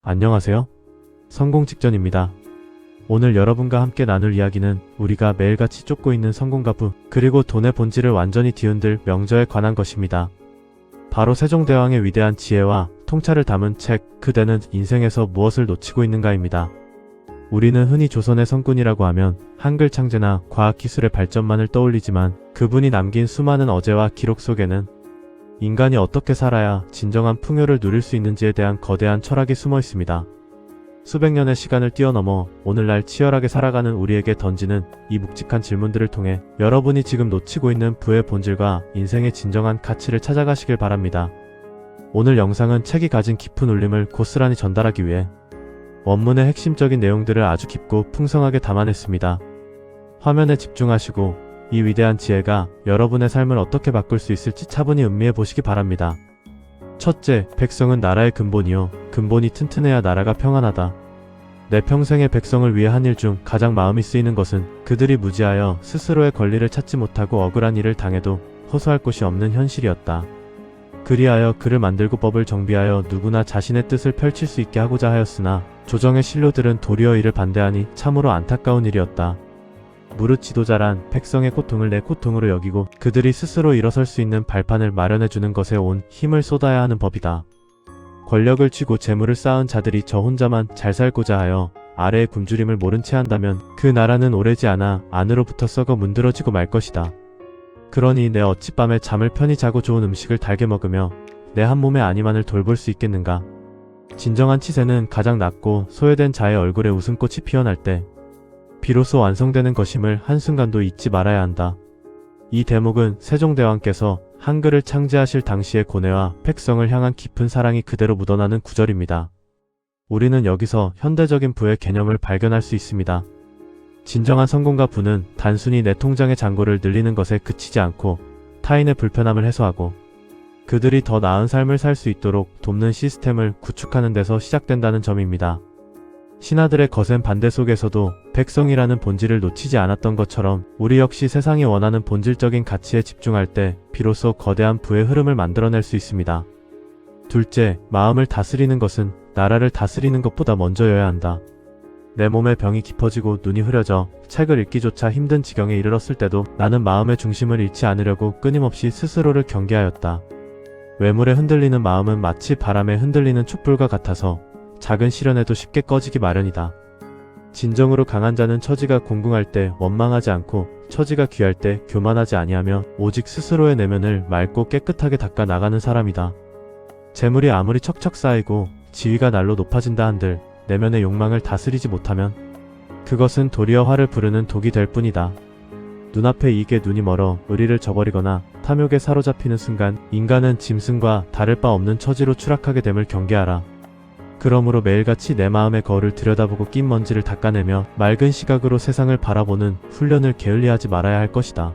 안녕하세요. 성공 직전입니다. 오늘 여러분과 함께 나눌 이야기는 우리가 매일같이 쫓고 있는 성공과 부, 그리고 돈의 본질을 완전히 뒤흔들 명저에 관한 것입니다. 바로 세종대왕의 위대한 지혜와 통찰을 담은 책, 그대는 인생에서 무엇을 놓치고 있는가입니다. 우리는 흔히 조선의 성군이라고 하면 한글 창제나 과학기술의 발전만을 떠올리지만 그분이 남긴 수많은 어제와 기록 속에는 인간이 어떻게 살아야 진정한 풍요를 누릴 수 있는지에 대한 거대한 철학이 숨어 있습니다. 수백 년의 시간을 뛰어넘어 오늘날 치열하게 살아가는 우리에게 던지는 이 묵직한 질문들을 통해 여러분이 지금 놓치고 있는 부의 본질과 인생의 진정한 가치를 찾아가시길 바랍니다. 오늘 영상은 책이 가진 깊은 울림을 고스란히 전달하기 위해 원문의 핵심적인 내용들을 아주 깊고 풍성하게 담아냈습니다. 화면에 집중하시고 이 위대한 지혜가 여러분의 삶을 어떻게 바꿀 수 있을지 차분히 음미해 보시기 바랍니다. 첫째, 백성은 나라의 근본이요. 근본이 튼튼해야 나라가 평안하다. 내 평생의 백성을 위해 한 일 중 가장 마음이 쓰이는 것은 그들이 무지하여 스스로의 권리를 찾지 못하고 억울한 일을 당해도 호소할 곳이 없는 현실이었다. 그리하여 그를 만들고 법을 정비하여 누구나 자신의 뜻을 펼칠 수 있게 하고자 하였으나 조정의 신료들은 도리어 이를 반대하니 참으로 안타까운 일이었다. 무릇 지도자란 백성의 고통을 내 고통으로 여기고 그들이 스스로 일어설 수 있는 발판을 마련해주는 것에 온 힘을 쏟아야 하는 법이다. 권력을 쥐고 재물을 쌓은 자들이 저 혼자만 잘 살고자 하여 아래의 굶주림을 모른 채 한다면 그 나라는 오래지 않아 안으로부터 썩어 문드러지고 말 것이다. 그러니 내 어찌밤에 잠을 편히 자고 좋은 음식을 달게 먹으며 내 한 몸의 안위만을 돌볼 수 있겠는가. 진정한 치세는 가장 낮고 소외된 자의 얼굴에 웃음꽃이 피어날 때 비로소 완성되는 것임을 한순간도 잊지 말아야 한다. 이 대목은 세종대왕께서 한글을 창제하실 당시의 고뇌와 백성을 향한 깊은 사랑이 그대로 묻어나는 구절입니다. 우리는 여기서 현대적인 부의 개념을 발견할 수 있습니다. 진정한 성공과 부는 단순히 내 통장의 잔고를 늘리는 것에 그치지 않고 타인의 불편함을 해소하고 그들이 더 나은 삶을 살 수 있도록 돕는 시스템을 구축하는 데서 시작된다는 점입니다. 신하들의 거센 반대 속에서도 백성이라는 본질을 놓치지 않았던 것처럼 우리 역시 세상이 원하는 본질적인 가치에 집중할 때 비로소 거대한 부의 흐름을 만들어낼 수 있습니다. 둘째, 마음을 다스리는 것은 나라를 다스리는 것보다 먼저여야 한다. 내 몸에 병이 깊어지고 눈이 흐려져 책을 읽기조차 힘든 지경에 이르렀을 때도 나는 마음의 중심을 잃지 않으려고 끊임없이 스스로를 경계하였다. 외물에 흔들리는 마음은 마치 바람에 흔들리는 촛불과 같아서 작은 시련에도 쉽게 꺼지기 마련이다. 진정으로 강한 자는 처지가 공궁할 때 원망하지 않고 처지가 귀할 때 교만하지 아니하며 오직 스스로의 내면을 맑고 깨끗하게 닦아 나가는 사람이다. 재물이 아무리 척척 쌓이고 지위가 날로 높아진다 한들 내면의 욕망을 다스리지 못하면 그것은 도리어 화를 부르는 독이 될 뿐이다. 눈앞에 이익에 눈이 멀어 의리를 저버리거나 탐욕에 사로잡히는 순간 인간은 짐승과 다를 바 없는 처지로 추락하게 됨을 경계하라. 그러므로 매일같이 내 마음의 거울을 들여다보고 낀 먼지를 닦아내며 맑은 시각으로 세상을 바라보는 훈련을 게을리하지 말아야 할 것이다.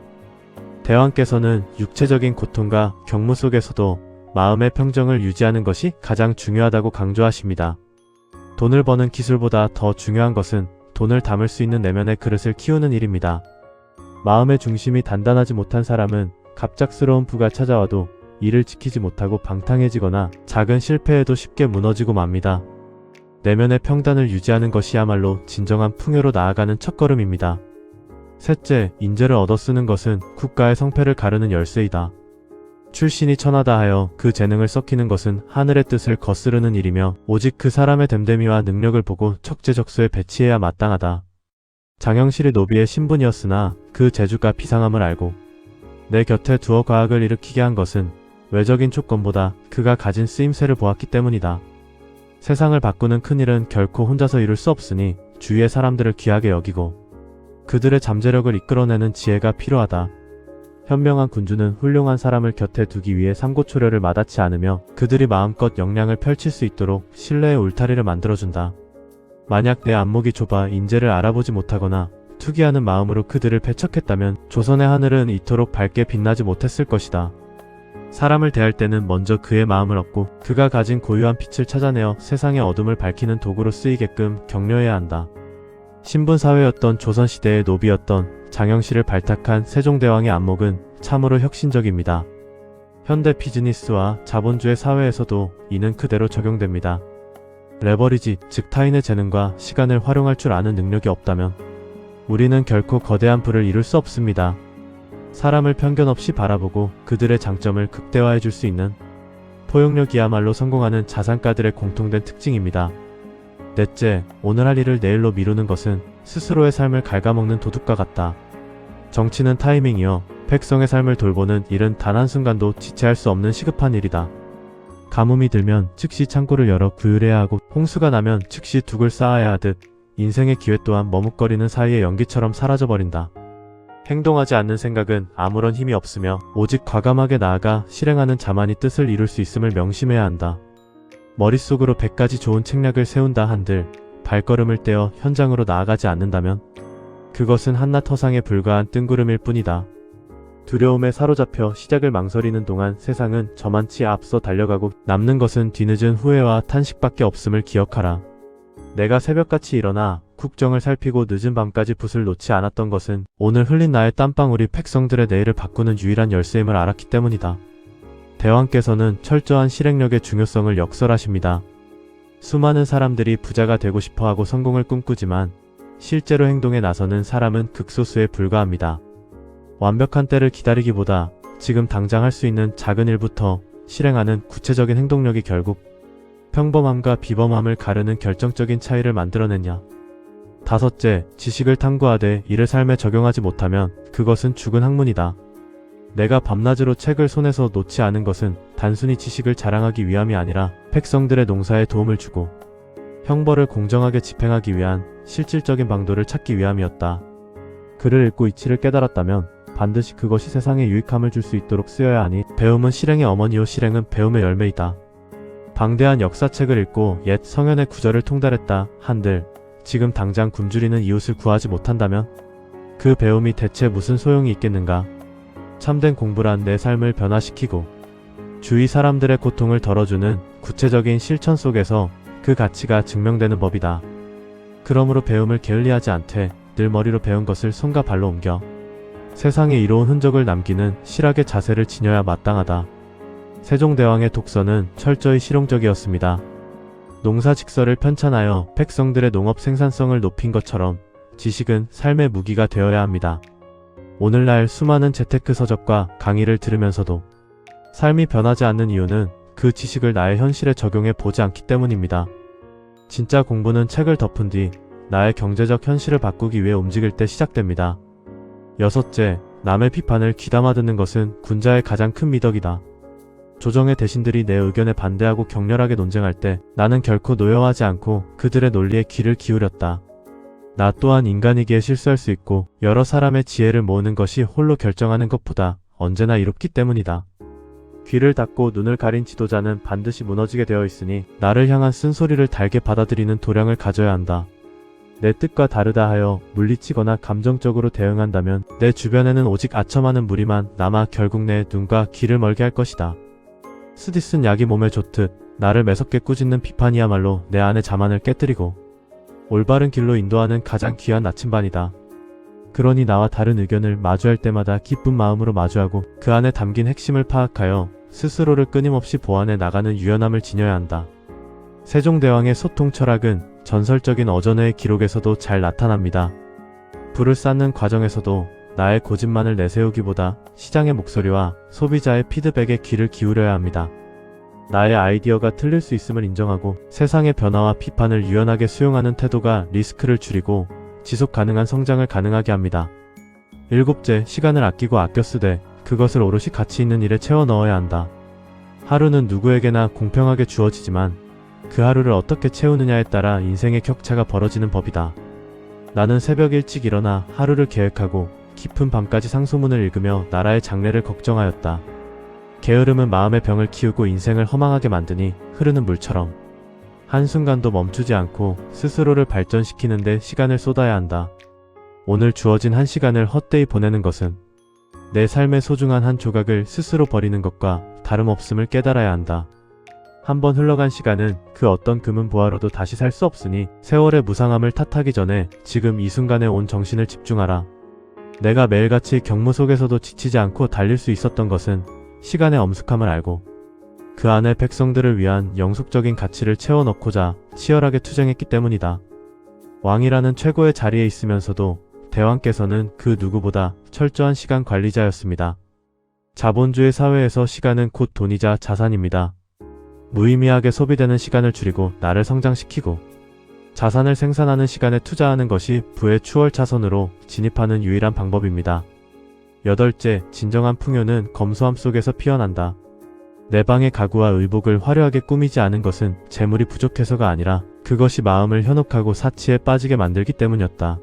대왕께서는 육체적인 고통과 경무 속에서도 마음의 평정을 유지하는 것이 가장 중요하다고 강조하십니다. 돈을 버는 기술보다 더 중요한 것은 돈을 담을 수 있는 내면의 그릇을 키우는 일입니다. 마음의 중심이 단단하지 못한 사람은 갑작스러운 부가 찾아와도 이를 지키지 못하고 방탕해지거나 작은 실패에도 쉽게 무너지고 맙니다. 내면의 평단을 유지하는 것이야말로 진정한 풍요로 나아가는 첫걸음입니다. 셋째, 인재를 얻어 쓰는 것은 국가의 성패를 가르는 열쇠이다. 출신이 천하다 하여 그 재능을 썩히는 것은 하늘의 뜻을 거스르는 일이며 오직 그 사람의 됨됨이와 능력을 보고 척제적소에 배치해야 마땅하다. 장영실이 노비의 신분이었으나 그 재주가 비상함을 알고 내 곁에 두어 과학을 일으키게 한 것은 외적인 조건보다 그가 가진 쓰임새를 보았기 때문이다. 세상을 바꾸는 큰일은 결코 혼자서 이룰 수 없으니 주위의 사람들을 귀하게 여기고 그들의 잠재력을 이끌어내는 지혜가 필요하다. 현명한 군주는 훌륭한 사람을 곁에 두기 위해 삼고초려를 마다치 않으며 그들이 마음껏 역량을 펼칠 수 있도록 신뢰의 울타리를 만들어준다. 만약 내 안목이 좁아 인재를 알아보지 못하거나 투기하는 마음으로 그들을 배척했다면 조선의 하늘은 이토록 밝게 빛나지 못했을 것이다. 사람을 대할 때는 먼저 그의 마음을 얻고 그가 가진 고유한 빛을 찾아내어 세상의 어둠을 밝히는 도구로 쓰이게끔 격려해야 한다. 신분사회였던 조선시대의 노비였던 장영실을 발탁한 세종대왕의 안목은 참으로 혁신적입니다. 현대 비즈니스와 자본주의 사회에서도 이는 그대로 적용됩니다. 레버리지, 즉 타인의 재능과 시간을 활용할 줄 아는 능력이 없다면 우리는 결코 거대한 부를 이룰 수 없습니다. 사람을 편견 없이 바라보고 그들의 장점을 극대화해 줄 수 있는 포용력이야말로 성공하는 자산가들의 공통된 특징입니다. 넷째, 오늘 할 일을 내일로 미루는 것은 스스로의 삶을 갉아먹는 도둑과 같다. 정치는 타이밍이요. 백성의 삶을 돌보는 일은 단 한순간도 지체할 수 없는 시급한 일이다. 가뭄이 들면 즉시 창고를 열어 구휼해야 하고 홍수가 나면 즉시 둑을 쌓아야 하듯 인생의 기회 또한 머뭇거리는 사이에 연기처럼 사라져버린다. 행동하지 않는 생각은 아무런 힘이 없으며 오직 과감하게 나아가 실행하는 자만이 뜻을 이룰 수 있음을 명심해야 한다. 머릿속으로 100가지 좋은 책략을 세운다 한들 발걸음을 떼어 현장으로 나아가지 않는다면 그것은 한낱 허상에 불과한 뜬구름일 뿐이다. 두려움에 사로잡혀 시작을 망설이는 동안 세상은 저만치 앞서 달려가고 남는 것은 뒤늦은 후회와 탄식밖에 없음을 기억하라. 내가 새벽같이 일어나 국정을 살피고 늦은 밤까지 붓을 놓지 않았던 것은 오늘 흘린 나의 땀방울이 백성들의 내일을 바꾸는 유일한 열쇠임을 알았기 때문이다. 대왕께서는 철저한 실행력의 중요성을 역설하십니다. 수많은 사람들이 부자가 되고 싶어하고 성공을 꿈꾸지만 실제로 행동에 나서는 사람은 극소수에 불과합니다. 완벽한 때를 기다리기보다 지금 당장 할 수 있는 작은 일부터 실행하는 구체적인 행동력이 결국 평범함과 비범함을 가르는 결정적인 차이를 만들어냈냐. 다섯째, 지식을 탐구하되 이를 삶에 적용하지 못하면 그것은 죽은 학문이다. 내가 밤낮으로 책을 손에서 놓지 않은 것은 단순히 지식을 자랑하기 위함이 아니라 백성들의 농사에 도움을 주고 형벌을 공정하게 집행하기 위한 실질적인 방도를 찾기 위함이었다. 글을 읽고 이치를 깨달았다면 반드시 그것이 세상에 유익함을 줄 수 있도록 쓰여야 하니 배움은 실행의 어머니요 실행은 배움의 열매이다. 방대한 역사책을 읽고 옛 성현의 구절을 통달했다 한들 지금 당장 굶주리는 이웃을 구하지 못한다면 그 배움이 대체 무슨 소용이 있겠는가. 참된 공부란 내 삶을 변화시키고 주위 사람들의 고통을 덜어주는 구체적인 실천 속에서 그 가치가 증명되는 법이다. 그러므로 배움을 게을리하지 않되 늘 머리로 배운 것을 손과 발로 옮겨 세상에 이로운 흔적을 남기는 실학의 자세를 지녀야 마땅하다. 세종대왕의 독서는 철저히 실용적이었습니다. 농사직설을 편찬하여 백성들의 농업 생산성을 높인 것처럼 지식은 삶의 무기가 되어야 합니다. 오늘날 수많은 재테크 서적과 강의를 들으면서도 삶이 변하지 않는 이유는 그 지식을 나의 현실에 적용해 보지 않기 때문입니다. 진짜 공부는 책을 덮은 뒤 나의 경제적 현실을 바꾸기 위해 움직일 때 시작됩니다. 여섯째, 남의 비판을 귀담아 듣는 것은 군자의 가장 큰 미덕이다. 조정의 대신들이 내 의견에 반대하고 격렬하게 논쟁할 때 나는 결코 노여워하지 않고 그들의 논리에 귀를 기울였다. 나 또한 인간이기에 실수할 수 있고 여러 사람의 지혜를 모으는 것이 홀로 결정하는 것보다 언제나 이롭기 때문이다. 귀를 닫고 눈을 가린 지도자는 반드시 무너지게 되어 있으니 나를 향한 쓴소리를 달게 받아들이는 도량을 가져야 한다. 내 뜻과 다르다 하여 물리치거나 감정적으로 대응한다면 내 주변에는 오직 아첨하는 무리만 남아 결국 내 눈과 귀를 멀게 할 것이다. 쓰디 쓴 약이 몸에 좋듯 나를 매섭게 꾸짖는 비판이야말로 내 안의 자만을 깨뜨리고 올바른 길로 인도하는 가장 귀한 나침반이다. 그러니 나와 다른 의견을 마주할 때마다 기쁜 마음으로 마주하고 그 안에 담긴 핵심을 파악하여 스스로를 끊임없이 보완해 나가는 유연함을 지녀야 한다. 세종대왕의 소통 철학은 전설적인 어전의 기록에서도 잘 나타납니다. 불을 쌓는 과정에서도 나의 고집만을 내세우기보다 시장의 목소리와 소비자의 피드백에 귀를 기울여야 합니다. 나의 아이디어가 틀릴 수 있음을 인정하고 세상의 변화와 비판을 유연하게 수용하는 태도가 리스크를 줄이고 지속 가능한 성장을 가능하게 합니다. 일곱째, 시간을 아끼고 아껴 쓰되 그것을 오롯이 가치 있는 일에 채워 넣어야 한다. 하루는 누구에게나 공평하게 주어지지만 그 하루를 어떻게 채우느냐에 따라 인생의 격차가 벌어지는 법이다. 나는 새벽 일찍 일어나 하루를 계획하고 깊은 밤까지 상소문을 읽으며 나라의 장래를 걱정하였다. 게으름은 마음의 병을 키우고 인생을 허망하게 만드니 흐르는 물처럼 한순간도 멈추지 않고 스스로를 발전시키는 데 시간을 쏟아야 한다. 오늘 주어진 한 시간을 헛되이 보내는 것은 내 삶의 소중한 한 조각을 스스로 버리는 것과 다름없음을 깨달아야 한다. 한번 흘러간 시간은 그 어떤 금은 보화로도 다시 살 수 없으니 세월의 무상함을 탓하기 전에 지금 이 순간에 온 정신을 집중하라. 내가 매일같이 경무 속에서도 지치지 않고 달릴 수 있었던 것은 시간의 엄숙함을 알고 그 안에 백성들을 위한 영속적인 가치를 채워 넣고자 치열하게 투쟁했기 때문이다. 왕이라는 최고의 자리에 있으면서도 대왕께서는 그 누구보다 철저한 시간 관리자였습니다. 자본주의 사회에서 시간은 곧 돈이자 자산입니다. 무의미하게 소비되는 시간을 줄이고 나를 성장시키고 자산을 생산하는 시간에 투자하는 것이 부의 추월 차선으로 진입하는 유일한 방법입니다. 여덟째, 진정한 풍요는 검소함 속에서 피어난다. 내 방의 가구와 의복을 화려하게 꾸미지 않은 것은 재물이 부족해서가 아니라 그것이 마음을 현혹하고 사치에 빠지게 만들기 때문이었다.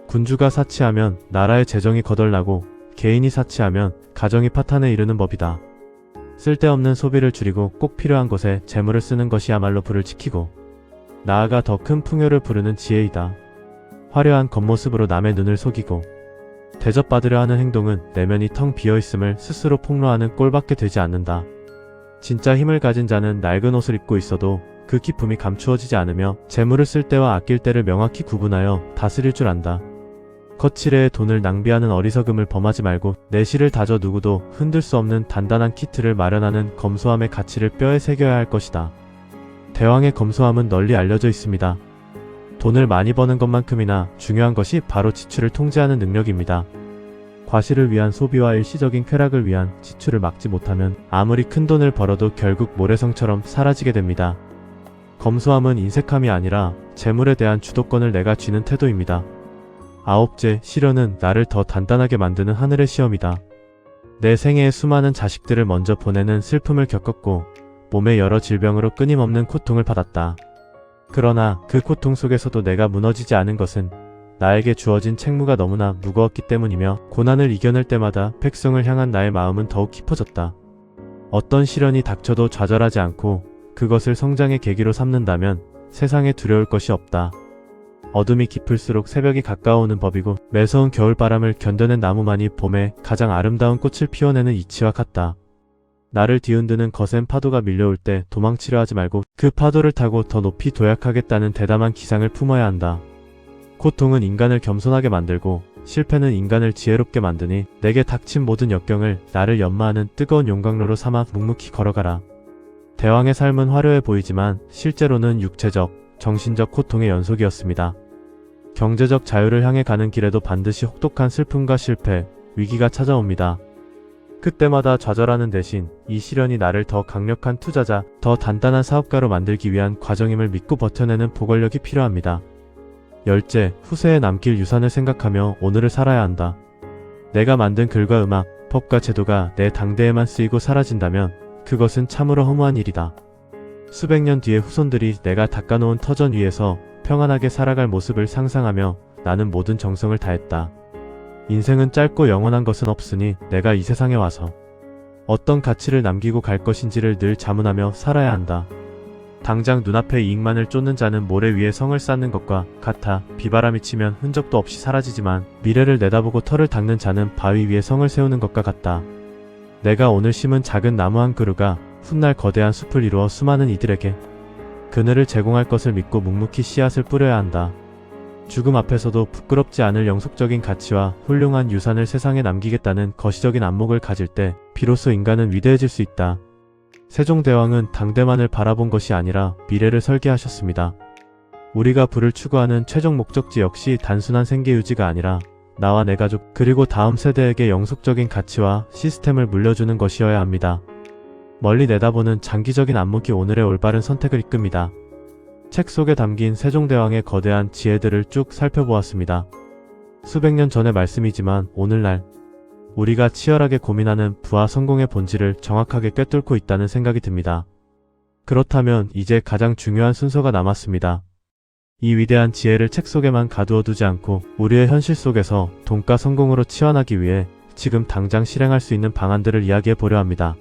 군주가 사치하면 나라의 재정이 거덜나고 개인이 사치하면 가정이 파탄에 이르는 법이다. 쓸데없는 소비를 줄이고 꼭 필요한 곳에 재물을 쓰는 것이야말로 부를 지키고 나아가 더 큰 풍요를 부르는 지혜이다. 화려한 겉모습으로 남의 눈을 속이고 대접받으려 하는 행동은 내면이 텅 비어있음을 스스로 폭로하는 꼴밖에 되지 않는다. 진짜 힘을 가진 자는 낡은 옷을 입고 있어도 그 기품이 감추어지지 않으며 재물을 쓸 때와 아낄 때를 명확히 구분하여 다스릴 줄 안다. 거칠에 돈을 낭비하는 어리석음을 범하지 말고 내실을 다져 누구도 흔들 수 없는 단단한 키트를 마련하는 검소함의 가치를 뼈에 새겨야 할 것이다. 대왕의 검소함은 널리 알려져 있습니다. 돈을 많이 버는 것만큼이나 중요한 것이 바로 지출을 통제하는 능력입니다. 과실을 위한 소비와 일시적인 쾌락을 위한 지출을 막지 못하면 아무리 큰 돈을 벌어도 결국 모래성처럼 사라지게 됩니다. 검소함은 인색함이 아니라 재물에 대한 주도권을 내가 쥐는 태도입니다. 아홉째, 시련은 나를 더 단단하게 만드는 하늘의 시험이다. 내 생애에 수많은 자식들을 먼저 보내는 슬픔을 겪었고 몸의 여러 질병으로 끊임없는 고통을 받았다. 그러나 그 고통 속에서도 내가 무너지지 않은 것은 나에게 주어진 책무가 너무나 무거웠기 때문이며 고난을 이겨낼 때마다 백성을 향한 나의 마음은 더욱 깊어졌다. 어떤 시련이 닥쳐도 좌절하지 않고 그것을 성장의 계기로 삼는다면 세상에 두려울 것이 없다. 어둠이 깊을수록 새벽이 가까워오는 법이고 매서운 겨울바람을 견뎌낸 나무만이 봄에 가장 아름다운 꽃을 피워내는 이치와 같다. 나를 뒤흔드는 거센 파도가 밀려올 때 도망치려 하지 말고 그 파도를 타고 더 높이 도약하겠다는 대담한 기상을 품어야 한다. 고통은 인간을 겸손하게 만들고 실패는 인간을 지혜롭게 만드니 내게 닥친 모든 역경을 나를 연마하는 뜨거운 용광로로 삼아 묵묵히 걸어가라. 대왕의 삶은 화려해 보이지만 실제로는 육체적, 정신적 고통의 연속이었습니다. 경제적 자유를 향해 가는 길에도 반드시 혹독한 슬픔과 실패, 위기가 찾아옵니다. 그때마다 좌절하는 대신 이 시련이 나를 더 강력한 투자자, 더 단단한 사업가로 만들기 위한 과정임을 믿고 버텨내는 보궐력이 필요합니다. 열째, 후세에 남길 유산을 생각하며 오늘을 살아야 한다. 내가 만든 글과 음악, 법과 제도가 내 당대에만 쓰이고 사라진다면 그것은 참으로 허무한 일이다. 수백 년 뒤에 후손들이 내가 닦아놓은 터전 위에서 평안하게 살아갈 모습을 상상하며 나는 모든 정성을 다했다. 인생은 짧고 영원한 것은 없으니 내가 이 세상에 와서 어떤 가치를 남기고 갈 것인지를 늘 자문하며 살아야 한다. 당장 눈앞의 이익만을 쫓는 자는 모래 위에 성을 쌓는 것과 같아 비바람이 치면 흔적도 없이 사라지지만 미래를 내다보고 터를 닦는 자는 바위 위에 성을 세우는 것과 같다. 내가 오늘 심은 작은 나무 한 그루가 훗날 거대한 숲을 이루어 수많은 이들에게 그늘을 제공할 것을 믿고 묵묵히 씨앗을 뿌려야 한다. 죽음 앞에서도 부끄럽지 않을 영속적인 가치와 훌륭한 유산을 세상에 남기겠다는 거시적인 안목을 가질 때 비로소 인간은 위대해질 수 있다. 세종대왕은 당대만을 바라본 것이 아니라 미래를 설계하셨습니다. 우리가 부를 추구하는 최종 목적지 역시 단순한 생계유지가 아니라 나와 내 가족 그리고 다음 세대에게 영속적인 가치와 시스템을 물려주는 것이어야 합니다. 멀리 내다보는 장기적인 안목이 오늘의 올바른 선택을 이끕니다. 책 속에 담긴 세종대왕의 거대한 지혜들을 쭉 살펴보았습니다. 수백 년 전의 말씀이지만 오늘날 우리가 치열하게 고민하는 부와 성공의 본질을 정확하게 꿰뚫고 있다는 생각이 듭니다. 그렇다면 이제 가장 중요한 순서가 남았습니다. 이 위대한 지혜를 책 속에만 가두어 두지 않고 우리의 현실 속에서 돈과 성공으로 치환하기 위해 지금 당장 실행할 수 있는 방안들을 이야기해 보려 합니다.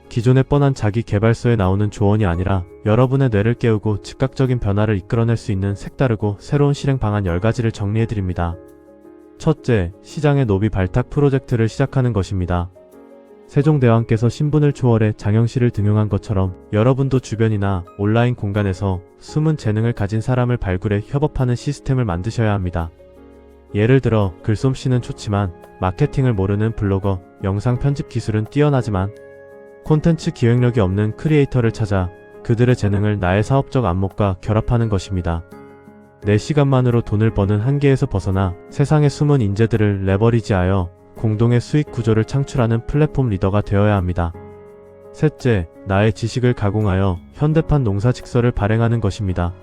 기존의 뻔한 자기 개발서에 나오는 조언이 아니라 여러분의 뇌를 깨우고 즉각적인 변화를 이끌어낼 수 있는 색다르고 새로운 실행 방안 10가지를 정리해드립니다. 첫째, 시장의 노비 발탁 프로젝트를 시작하는 것입니다. 세종대왕께서 신분을 초월해 장영실을 등용한 것처럼 여러분도 주변이나 온라인 공간에서 숨은 재능을 가진 사람을 발굴해 협업하는 시스템을 만드셔야 합니다. 예를 들어 글솜씨는 좋지만 마케팅을 모르는 블로거, 영상 편집 기술은 뛰어나지만 콘텐츠 기획력이 없는 크리에이터를 찾아 그들의 재능을 나의 사업적 안목과 결합하는 것입니다. 내 시간만으로 돈을 버는 한계에서 벗어나 세상의 숨은 인재들을 레버리지하여 공동의 수익 구조를 창출하는 플랫폼 리더가 되어야 합니다. 셋째, 나의 지식을 가공하여 현대판 농사 직설을 발행하는 것입니다.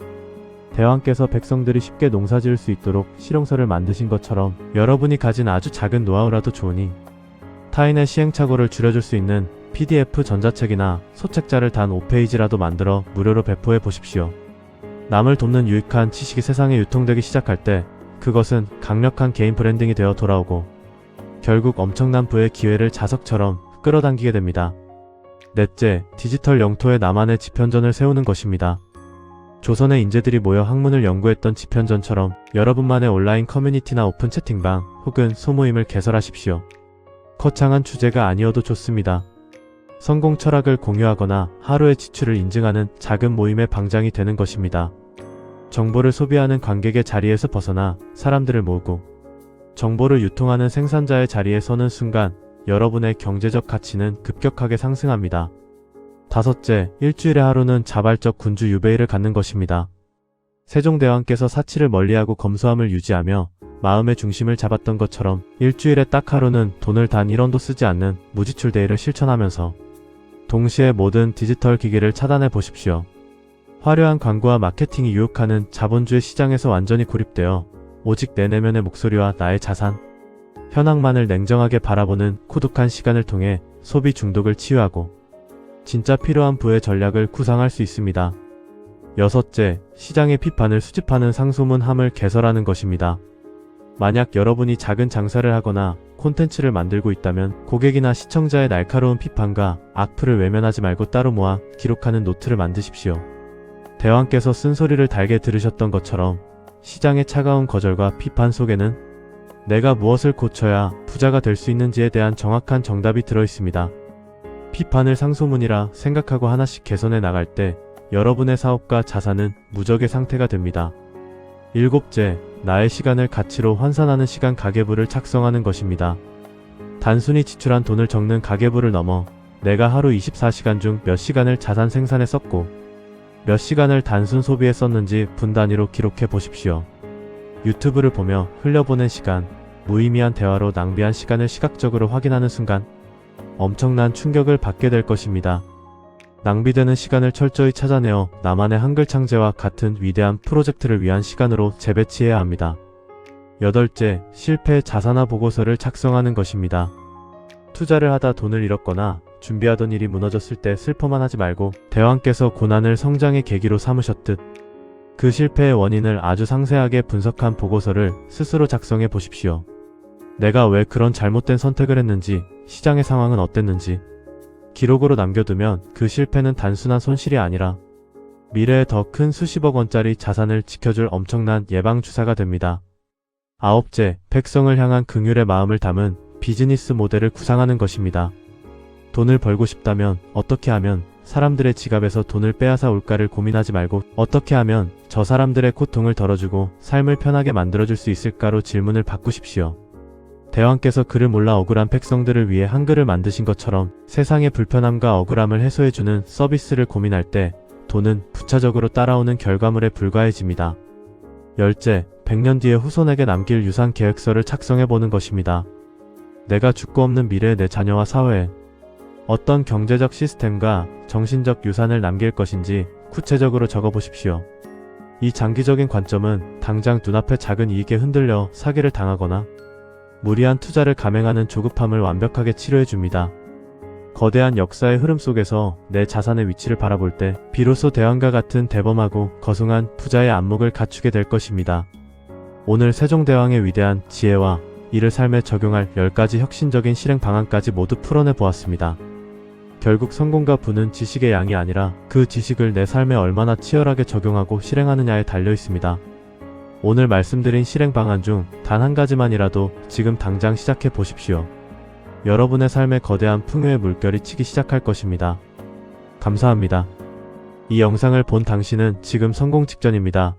대왕께서 백성들이 쉽게 농사 지을 수 있도록 실용서를 만드신 것처럼 여러분이 가진 아주 작은 노하우라도 좋으니 타인의 시행착오를 줄여줄 수 있는 PDF 전자책이나 소책자를 단 5페이지라도 만들어 무료로 배포해 보십시오. 남을 돕는 유익한 지식이 세상에 유통되기 시작할 때 그것은 강력한 개인 브랜딩이 되어 돌아오고 결국 엄청난 부의 기회를 자석처럼 끌어당기게 됩니다. 넷째, 디지털 영토에 나만의 지편전을 세우는 것입니다. 조선의 인재들이 모여 학문을 연구했던 지편전처럼 여러분만의 온라인 커뮤니티나 오픈 채팅방 혹은 소모임을 개설하십시오. 거창한 주제가 아니어도 좋습니다. 성공 철학을 공유하거나 하루의 지출을 인증하는 작은 모임의 방장이 되는 것입니다. 정보를 소비하는 관객의 자리에서 벗어나 사람들을 모으고 정보를 유통하는 생산자의 자리에 서는 순간 여러분의 경제적 가치는 급격하게 상승합니다. 다섯째, 일주일에 하루는 자발적 군주 유배일을 갖는 것입니다. 세종대왕께서 사치를 멀리하고 검소함을 유지하며 마음의 중심을 잡았던 것처럼 일주일에 딱 하루는 돈을 단 1원도 쓰지 않는 무지출 데이를 실천하면서 동시에 모든 디지털 기기를 차단해 보십시오. 화려한 광고와 마케팅이 유혹하는 자본주의 시장에서 완전히 고립되어 오직 내 내면의 목소리와 나의 자산, 현황만을 냉정하게 바라보는 고독한 시간을 통해 소비 중독을 치유하고 진짜 필요한 부의 전략을 구상할 수 있습니다. 여섯째, 시장의 비판을 수집하는 상소문함을 개설하는 것입니다. 만약 여러분이 작은 장사를 하거나 콘텐츠를 만들고 있다면 고객이나 시청자의 날카로운 비판과 악플을 외면하지 말고 따로 모아 기록하는 노트를 만드십시오. 대왕께서 쓴소리를 달게 들으셨던 것처럼 시장의 차가운 거절과 비판 속에는 내가 무엇을 고쳐야 부자가 될 수 있는지에 대한 정확한 정답이 들어있습니다. 비판을 상소문이라 생각하고 하나씩 개선해 나갈 때 여러분의 사업과 자산은 무적의 상태가 됩니다. 일곱째, 나의 시간을 가치로 환산하는 시간 가계부를 작성하는 것입니다. 단순히 지출한 돈을 적는 가계부를 넘어 내가 하루 24시간 중 몇 시간을 자산 생산에 썼고 몇 시간을 단순 소비에 썼는지 분 단위로 기록해 보십시오. 유튜브를 보며 흘려보낸 시간, 무의미한 대화로 낭비한 시간을 시각적으로 확인하는 순간 엄청난 충격을 받게 될 것입니다. 낭비되는 시간을 철저히 찾아내어 나만의 한글 창제와 같은 위대한 프로젝트를 위한 시간으로 재배치해야 합니다. 여덟째, 실패 자산화 보고서를 작성하는 것입니다. 투자를 하다 돈을 잃었거나 준비하던 일이 무너졌을 때 슬퍼만 하지 말고 대왕께서 고난을 성장의 계기로 삼으셨듯 그 실패의 원인을 아주 상세하게 분석한 보고서를 스스로 작성해 보십시오. 내가 왜 그런 잘못된 선택을 했는지, 시장의 상황은 어땠는지 기록으로 남겨두면 그 실패는 단순한 손실이 아니라 미래에 더 큰 수십억 원짜리 자산을 지켜줄 엄청난 예방주사가 됩니다. 아홉째, 백성을 향한 긍휼의 마음을 담은 비즈니스 모델을 구상하는 것입니다. 돈을 벌고 싶다면 어떻게 하면 사람들의 지갑에서 돈을 빼앗아 올까를 고민하지 말고 어떻게 하면 저 사람들의 고통을 덜어주고 삶을 편하게 만들어줄 수 있을까로 질문을 바꾸십시오. 대왕께서 그를 몰라 억울한 백성들을 위해 한글을 만드신 것처럼 세상의 불편함과 억울함을 해소해주는 서비스를 고민할 때 돈은 부차적으로 따라오는 결과물에 불과해집니다. 열째, 100년 뒤에 후손에게 남길 유산 계획서를 작성해보는 것입니다. 내가 죽고 없는 미래의 내 자녀와 사회에 어떤 경제적 시스템과 정신적 유산을 남길 것인지 구체적으로 적어보십시오. 이 장기적인 관점은 당장 눈앞의 작은 이익에 흔들려 사기를 당하거나 무리한 투자를 감행하는 조급함을 완벽하게 치료해줍니다. 거대한 역사의 흐름 속에서 내 자산의 위치를 바라볼 때 비로소 대왕과 같은 대범하고 거승한 부자의 안목을 갖추게 될 것입니다. 오늘 세종대왕의 위대한 지혜와 이를 삶에 적용할 10가지 혁신적인 실행 방안까지 모두 풀어내 보았습니다. 결국 성공과 부는 지식의 양이 아니라 그 지식을 내 삶에 얼마나 치열하게 적용하고 실행하느냐에 달려 있습니다. 오늘 말씀드린 실행 방안 중 단 한 가지만이라도 지금 당장 시작해 보십시오. 여러분의 삶에 거대한 풍요의 물결이 치기 시작할 것입니다. 감사합니다. 이 영상을 본 당신은 지금 성공 직전입니다.